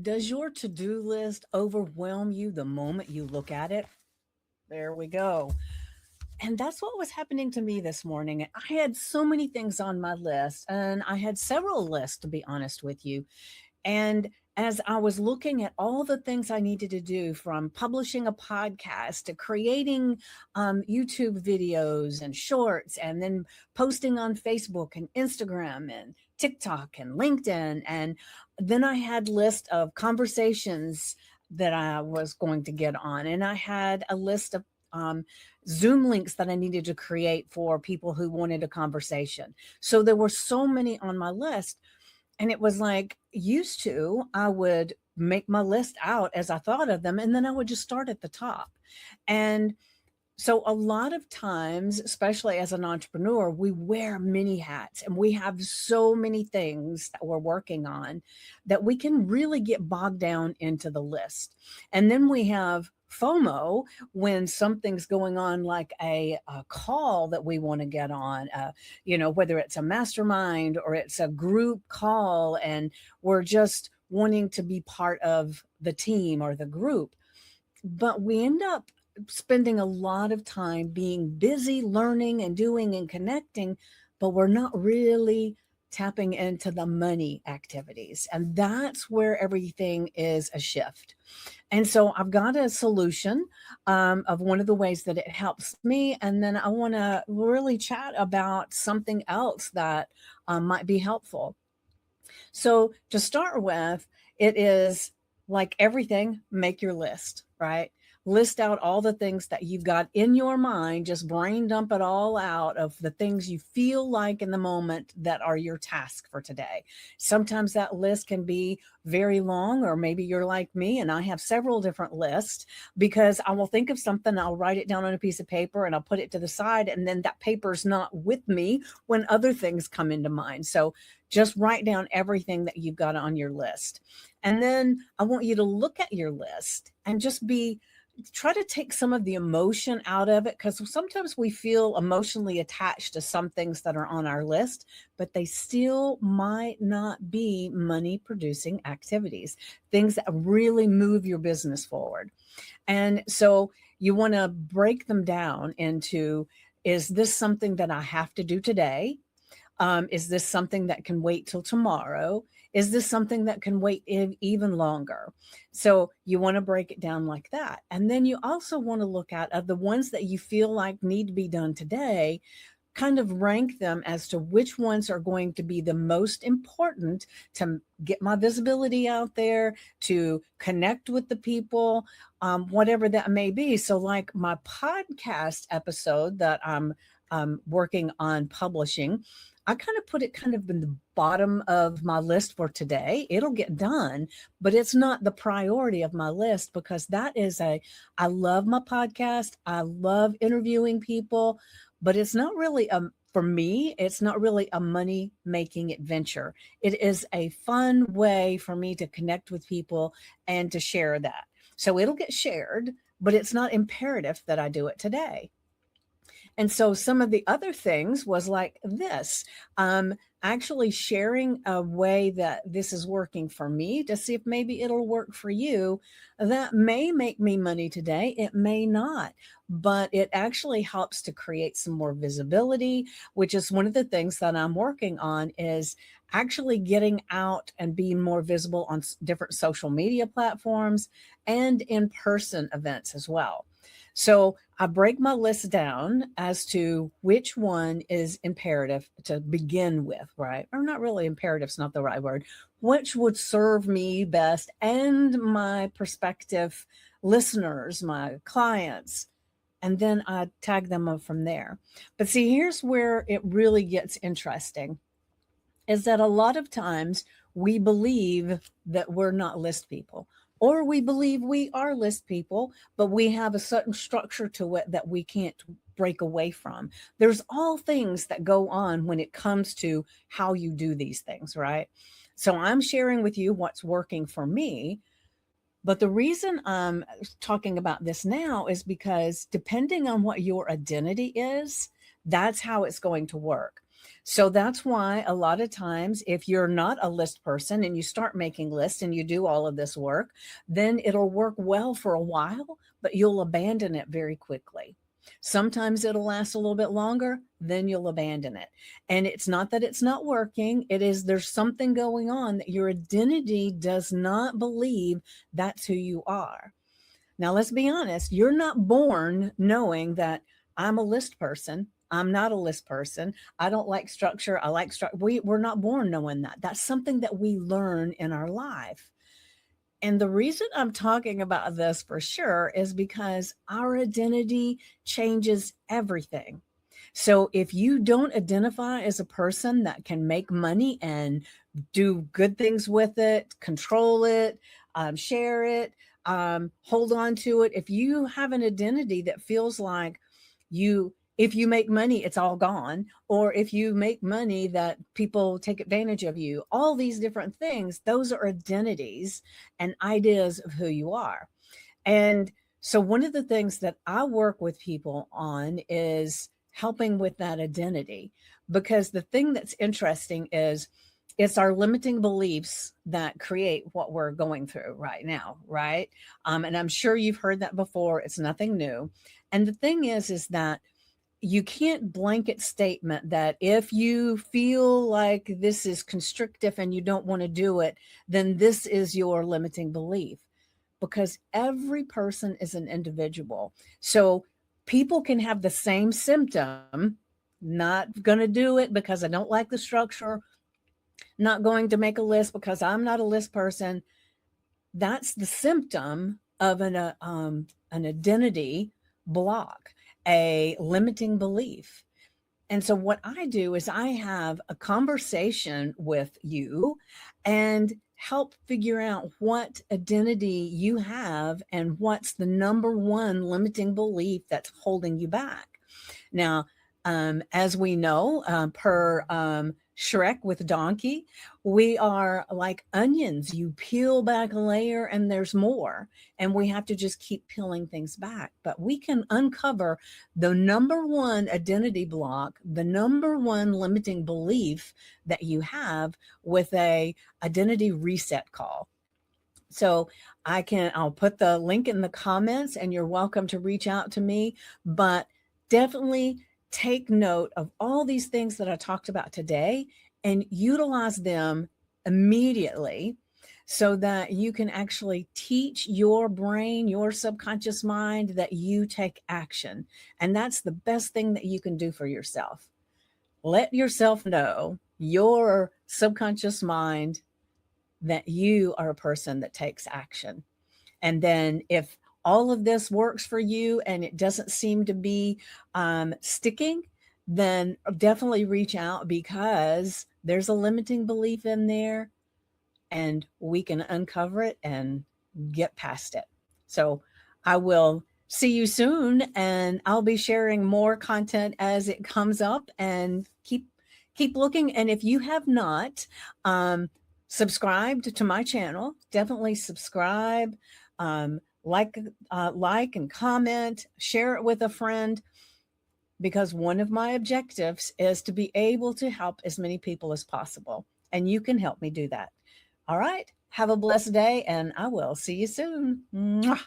Does your to-do list overwhelm you the moment you look at it? There we go. And that's what was happening to me this morning. I had so many things on my list, and I had several lists, to be honest with you. And as I was looking at all the things I needed to do, from publishing a podcast to creating YouTube videos and shorts, and then posting on Facebook and Instagram and TikTok and LinkedIn, and then I had list of conversations that I was going to get on, and I had a list of um, Zoom links that I needed to create for people who wanted a conversation. So there were so many on my list, and it was like, used to, I would make my list out as I thought of them, and then I would just start at the top. And so a lot of times, especially as an entrepreneur, we wear many hats and we have so many things that we're working on that we can really get bogged down into the list. And then we have FOMO when something's going on, like a call that we want to get on, whether it's a mastermind or it's a group call, and we're just wanting to be part of the team or the group. But we end up spending a lot of time being busy learning and doing and connecting, but we're not really tapping into the money activities. And that's where everything is a shift. And so I've got a solution of one of the ways that it helps me. And then I want to really chat about something else that might be helpful. So to start with, it is like everything, make your list, right? List out all the things that you've got in your mind, just brain dump it all out of the things you feel like in the moment that are your task for today. Sometimes that list can be very long, or maybe you're like me and I have several different lists, because I will think of something, I'll write it down on a piece of paper and I'll put it to the side, and then that paper's not with me when other things come into mind. So just write down everything that you've got on your list. And then I want you to look at your list and just try to take some of the emotion out of it, because sometimes we feel emotionally attached to some things that are on our list, but they still might not be money producing activities, things that really move your business forward. And so you want to break them down into, is this something that I have to do today? Is this something that can wait till tomorrow? Is this something that can wait even longer? So you want to break it down like that. And then you also want to look at, of the ones that you feel like need to be done today, kind of rank them as to which ones are going to be the most important to get my visibility out there, to connect with the people, whatever that may be. So, like my podcast episode that I'm working on publishing, I kind of put it kind of in the bottom of my list for today. It'll get done, but it's not the priority of my list, because I love my podcast. I love interviewing people, but it's not really for me, it's not really a money making adventure. It is a fun way for me to connect with people and to share that. So it'll get shared, but it's not imperative that I do it today. And so some of the other things was like this, actually sharing a way that this is working for me to see if maybe it'll work for you. That may make me money today. It may not, but it actually helps to create some more visibility, which is one of the things that I'm working on, is actually getting out and being more visible on different social media platforms and in-person events as well. So I break my list down as to which one is imperative to begin with, right? Or not really, imperative is not the right word. Which would serve me best and my prospective listeners, my clients, and then I tag them up from there. But see, here's where it really gets interesting, is that a lot of times we believe that we're not list people, or we believe we are list people, but we have a certain structure to it that we can't break away from. There's all things that go on when it comes to how you do these things, right? So I'm sharing with you what's working for me. But the reason I'm talking about this now is because depending on what your identity is, that's how it's going to work. So that's why a lot of times, if you're not a list person and you start making lists and you do all of this work, then it'll work well for a while, but you'll abandon it very quickly. Sometimes it'll last a little bit longer, then you'll abandon it. And it's not that it's not working, it is there's something going on that your identity does not believe that's who you are. Now, let's be honest, you're not born knowing that I'm a list person. I'm not a list person. I don't like structure. I like structure. We're not born knowing that. That's something that we learn in our life. And the reason I'm talking about this for sure is because our identity changes everything. So if you don't identify as a person that can make money and do good things with it, control it, share it, hold on to it, if you have an identity that feels like if you make money, it's all gone, or if you make money that people take advantage of you, all these different things, those are identities and ideas of who you are. And so one of the things that I work with people on is helping with that identity, because the thing that's interesting is it's our limiting beliefs that create what we're going through right now, right? And I'm sure you've heard that before. It's nothing new. And the thing is that you can't blanket statement that if you feel like this is constrictive and you don't want to do it, then this is your limiting belief, because every person is an individual. So people can have the same symptom, not going to do it because I don't like the structure, not going to make a list because I'm not a list person. That's the symptom of an identity block, a limiting belief. And so what I do is I have a conversation with you and help figure out what identity you have and what's the number one limiting belief that's holding you back. Now, as we know, per Shrek with Donkey, we are like onions. You peel back a layer and there's more. And we have to just keep peeling things back. But we can uncover the number one identity block, the number one limiting belief that you have with a identity reset call. So I'll put the link in the comments and you're welcome to reach out to me, but definitely take note of all these things that I talked about today and utilize them immediately so that you can actually teach your brain, your subconscious mind that you take action. And that's the best thing that you can do for yourself. Let yourself know, your subconscious mind, that you are a person that takes action. And then if all of this works for you and it doesn't seem to be sticking, then definitely reach out, because there's a limiting belief in there and we can uncover it and get past it. So I will see you soon, and I'll be sharing more content as it comes up, and keep looking. And if you have not subscribed to my channel, definitely subscribe, like and comment, share it with a friend, because one of my objectives is to be able to help as many people as possible. And you can help me do that. All right. Have a blessed day, and I will see you soon. Mwah.